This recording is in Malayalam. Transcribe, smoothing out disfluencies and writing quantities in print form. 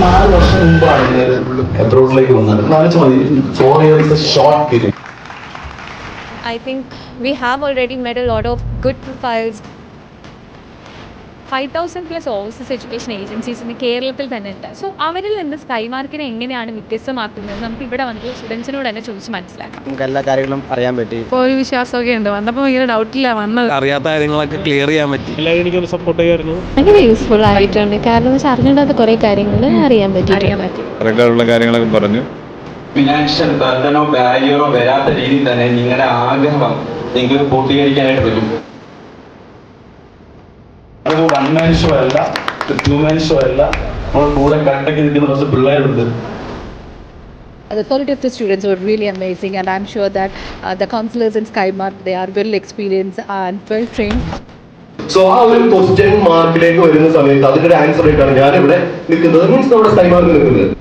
4 വർഷം മുമ്പാണ് എബ്രോഡിലേക്ക് വന്നത്. ആലോചിച്ച് മതി, 4 years short period. I think we have already met a lot of good profiles. 5,000+ overseas education agencies ഇന്ന് കേരളത്തിൽ തന്നെ ഉണ്ട്. സോ അവരിൽ നിന്ന് സ്കൈമാർക്കിനെ എങ്ങനെയാണ് വ്യത്യസ്തമാക്കുന്നത് നമുക്ക് ഇവിടെ വന്നിട്ട് സ്റ്റുഡൻസിനോട് തന്നെ ചോദിച്ച് മനസ്സിലാക്കാം. നമുക്ക് എല്ലാ കാര്യങ്ങളും അറിയാൻ പറ്റി. ഇപ്പോൾ ഒരു വിശ്വാസമൊക്കെ ഉണ്ട്. വന്നപ്പോൾ ഭയങ്കര ഡൗട്ടില്ല വന്നത്. അറിയാത്ത കാര്യങ്ങളൊക്കെ ക്ലിയർ ചെയ്യാൻ പറ്റി. എല്ലാവരും എനിക്കൊന്ന് സപ്പോർട്ട് ചെയ്യായിരുന്നു. ഭയങ്കര യൂസ്ഫുൾ ആയിട്ടുണ്ട്. കാരണം വെച്ചാൽ അറിഞ്ഞിടാത്ത കുറേ കാര്യങ്ങൾ അറിയാൻ പറ്റി. കറക്റ്റായിട്ടുള്ള കാര്യങ്ങളൊക്കെ പറഞ്ഞു. ഫിനാൻഷ്യൽ ബർഡനോ ബാരിയറോ വരാത്ത രീതിയിൽ തന്നെ നിങ്ങളുടെ ആഗ്രഹം നിങ്ങൾക്ക് പൂർത്തീകരിക്കാനായിട്ട് പറ്റും. അത് 1 man show അല്ല, 2 man show അല്ല. നമ്മൾ കൂടെ കണ്ടൊക്കെ നിൽക്കുന്ന കുറച്ച് പിള്ളേരുണ്ട്. The quality of the students were really amazing, and I'm sure that the counselors in Skymark, they are well experienced and well trained. So ആ ഒരു ക്വസ്റ്റ്യൻ മാർക്കിലേക്ക് വരുന്ന സമയത്ത് അതിന്റെ ആൻസർ ആയിട്ടാണ് ഞാൻ ഇവിടെ നിൽക്കുന്നത്. മീൻസ് നമ്മുടെ സ്കൈമാർക്ക് നിൽക്കുന്നത്.